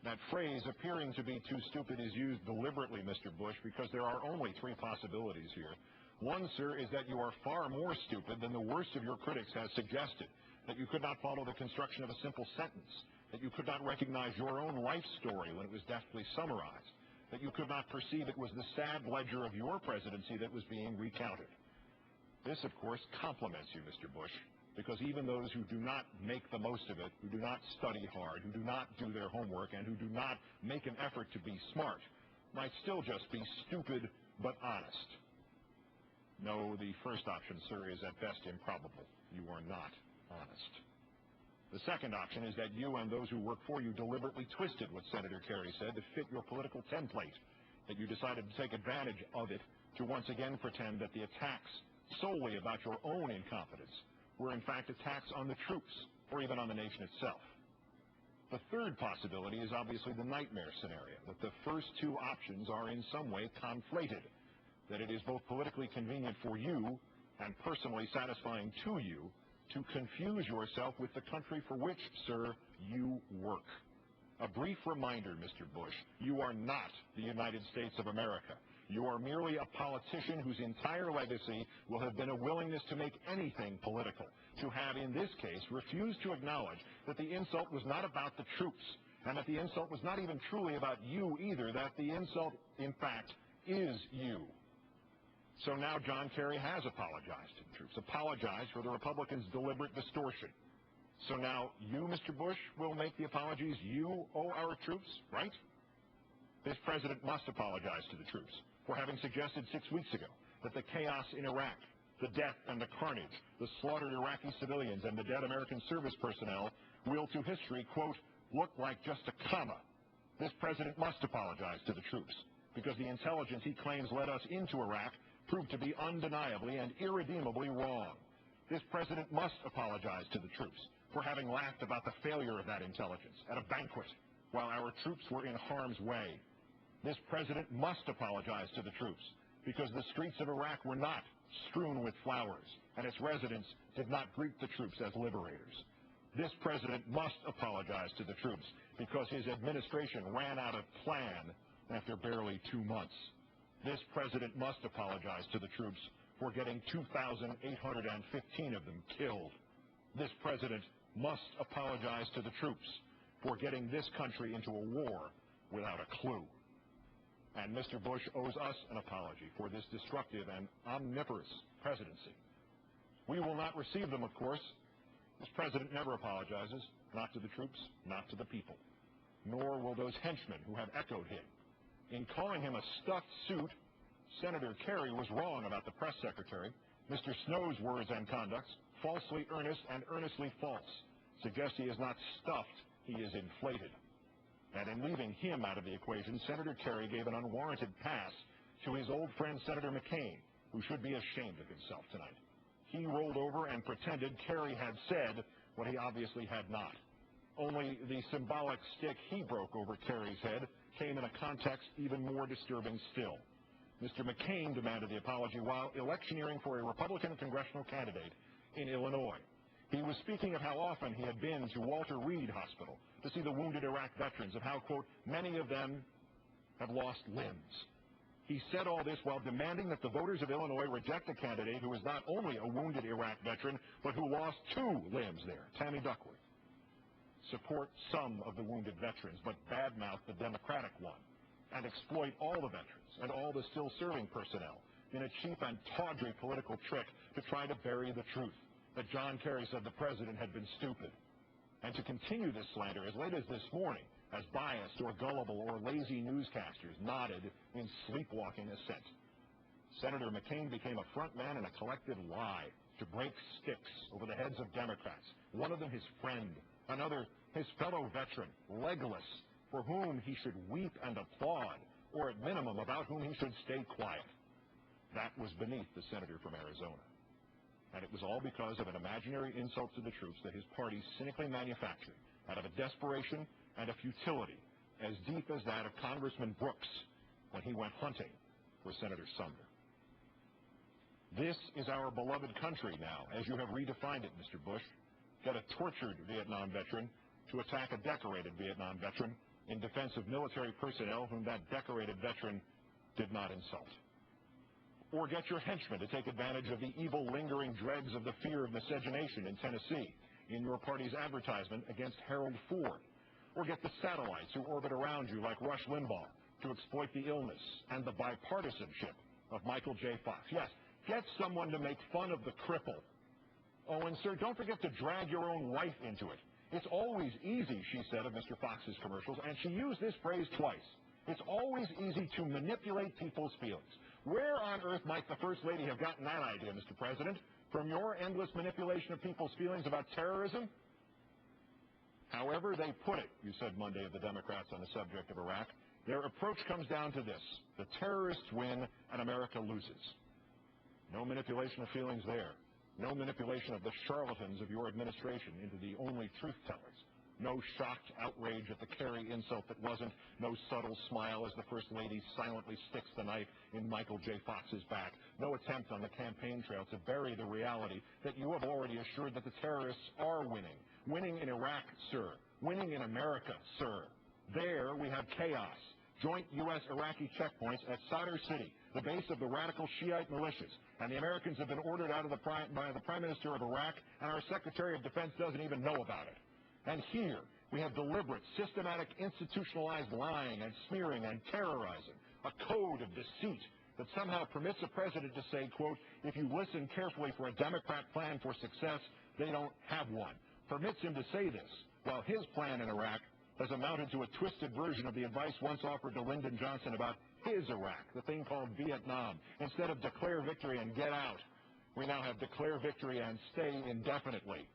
That phrase, appearing to be too stupid, is used deliberately, Mr. Bush, because there are only three possibilities here. One, sir, is that you are far more stupid than the worst of your critics has suggested, that you could not follow the construction of a simple sentence, that you could not recognize your own life story when it was deftly summarized, that you could not perceive it was the sad ledger of your presidency that was being recounted. This, of course, compliments you, Mr. Bush, because even those who do not make the most of it, who do not study hard, who do not do their homework, and who do not make an effort to be smart, might still just be stupid but honest. No, the first option, sir, is at best improbable. You are not honest. The second option is that you and those who work for you deliberately twisted what Senator Kerry said to fit your political template, that you decided to take advantage of it to once again pretend that the attacks solely about your own incompetence were in fact attacks on the troops or even on the nation itself. The third possibility is obviously the nightmare scenario, that the first two options are in some way conflated, that it is both politically convenient for you and personally satisfying to you to confuse yourself with the country for which, sir, you work. A brief reminder, Mr. Bush, you are not the United States of America. You are merely a politician whose entire legacy will have been a willingness to make anything political, to have, in this case, refused to acknowledge that the insult was not about the troops, and that the insult was not even truly about you either, that the insult, in fact, is you. So now John Kerry has apologized to the troops, apologized for the Republicans' deliberate distortion. So now you, Mr. Bush, will make the apologies you owe our troops, right? This president must apologize to the troops for having suggested 6 weeks ago that the chaos in Iraq, the death and the carnage, the slaughtered Iraqi civilians and the dead American service personnel will to history, quote, look like just a comma. This president must apologize to the troops because the intelligence he claims led us into Iraq proved to be undeniably and irredeemably wrong. This president must apologize to the troops for having laughed about the failure of that intelligence at a banquet while our troops were in harm's way. This president must apologize to the troops because the streets of Iraq were not strewn with flowers and its residents did not greet the troops as liberators. This president must apologize to the troops because his administration ran out of plan after barely 2 months. This president must apologize to the troops for getting 2,815 of them killed. This president must apologize to the troops for getting this country into a war without a clue. And Mr. Bush owes us an apology for this destructive and omnivorous presidency. We will not receive them, of course. This president never apologizes, not to the troops, not to the people, nor will those henchmen who have echoed him. In calling him a stuffed suit, Senator Kerry was wrong about the press secretary. Mr. Snow's words and conducts, falsely earnest and earnestly false, suggest he is not stuffed, he is inflated. And in leaving him out of the equation, Senator Kerry gave an unwarranted pass to his old friend Senator McCain, who should be ashamed of himself tonight. He rolled over and pretended Kerry had said what he obviously had not. Only the symbolic stick he broke over Kerry's head came in a context even more disturbing still. Mr. McCain demanded the apology while electioneering for a Republican congressional candidate in Illinois. He was speaking of how often he had been to Walter Reed Hospital to see the wounded Iraq veterans, of how, quote, many of them have lost limbs. He said all this while demanding that the voters of Illinois reject a candidate who is not only a wounded Iraq veteran, but who lost 2 limbs there, Tammy Duckworth. Support some of the wounded veterans, but badmouth the Democratic one, and exploit all the veterans and all the still serving personnel in a cheap and tawdry political trick to try to bury the truth that John Kerry said the president had been stupid, and to continue this slander as late as this morning as biased or gullible or lazy newscasters nodded in sleepwalking assent. Senator McCain became a front man in a collective lie to break sticks over the heads of Democrats, one of them his friend, another his fellow veteran, legless, for whom he should weep and applaud, or at minimum about whom he should stay quiet. That was beneath the senator from Arizona. And it was all because of an imaginary insult to the troops that his party cynically manufactured out of a desperation and a futility as deep as that of Congressman Brooks when he went hunting for Senator Sumner. This is our beloved country now, as you have redefined it, Mr. Bush. Get a tortured Vietnam veteran to attack a decorated Vietnam veteran in defense of military personnel whom that decorated veteran did not insult. Or get your henchmen to take advantage of the evil lingering dregs of the fear of miscegenation in Tennessee in your party's advertisement against Harold Ford. Or get the satellites who orbit around you like Rush Limbaugh to exploit the illness and the bipartisanship of Michael J. Fox. Yes, get someone to make fun of the cripple. Oh, and sir, don't forget to drag your own wife into it. It's always easy, she said of Mr. Fox's commercials, and she used this phrase twice. It's always easy to manipulate people's feelings. Where on earth might the First Lady have gotten that idea, Mr. President? From your endless manipulation of people's feelings about terrorism? However they put it, you said Monday of the Democrats on the subject of Iraq, their approach comes down to this: the terrorists win and America loses. No manipulation of feelings there. No manipulation of the charlatans of your administration into the only truth-tellers. No shocked outrage at the Kerry insult that wasn't. No subtle smile as the First Lady silently sticks the knife in Michael J. Fox's back. No attempt on the campaign trail to bury the reality that you have already assured that the terrorists are winning. Winning in Iraq, sir. Winning in America, sir. There we have chaos. Joint U.S.-Iraqi checkpoints at Sadr City, the base of the radical Shiite militias, and the Americans have been ordered out of by the Prime Minister of Iraq, and our Secretary of Defense doesn't even know about it. And here we have deliberate, systematic, institutionalized lying and smearing and terrorizing, a code of deceit that somehow permits a president to say, quote, if you listen carefully for a Democrat plan for success, they don't have one. Permits him to say this, while his plan in Iraq has amounted to a twisted version of the advice once offered to Lyndon Johnson about his Iraq, the thing called Vietnam. Instead of declare victory and get out, we now have declare victory and stay indefinitely.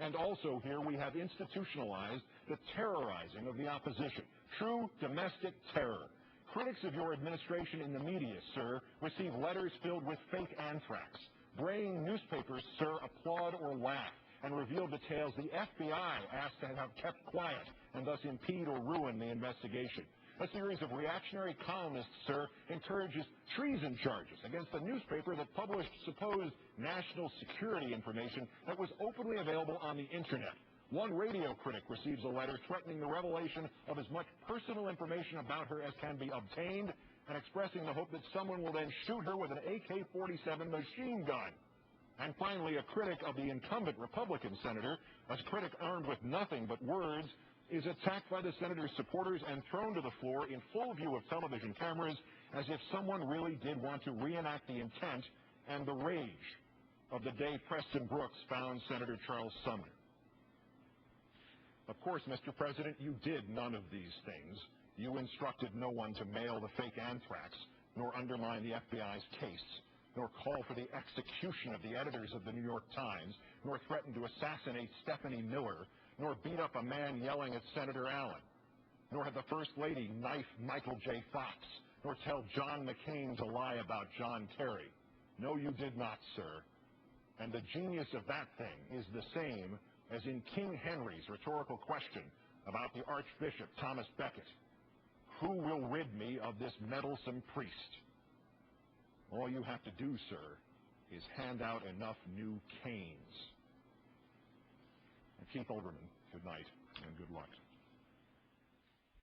And also here we have institutionalized the terrorizing of the opposition. True domestic terror. Critics of your administration in the media, sir, receive letters filled with fake anthrax. Braying newspapers, sir, applaud or laugh and reveal details the FBI asked to have kept quiet and thus impede or ruin the investigation. A series of reactionary columnists, sir, encourages treason charges against a newspaper that published supposed national security information that was openly available on the Internet. One radio critic receives a letter threatening the revelation of as much personal information about her as can be obtained and expressing the hope that someone will then shoot her with an AK-47 machine gun. And finally, a critic of the incumbent Republican senator, a critic armed with nothing but words, is attacked by the senator's supporters and thrown to the floor in full view of television cameras as if someone really did want to reenact the intent and the rage of the day Preston Brooks found Senator Charles Sumner. Of course, Mr. President, you did none of these things. You instructed no one to mail the fake anthrax, nor undermine the FBI's case, nor call for the execution of the editors of the New York Times, nor threaten to assassinate Stephanie Miller, nor beat up a man yelling at Senator Allen, nor had the First Lady knife Michael J. Fox, nor tell John McCain to lie about John Kerry. No, you did not, sir. And the genius of that thing is the same as in King Henry's rhetorical question about the Archbishop Thomas Becket. Who will rid me of this meddlesome priest? All you have to do, sir, is hand out enough new canes. Keith Olbermann, good night and good luck.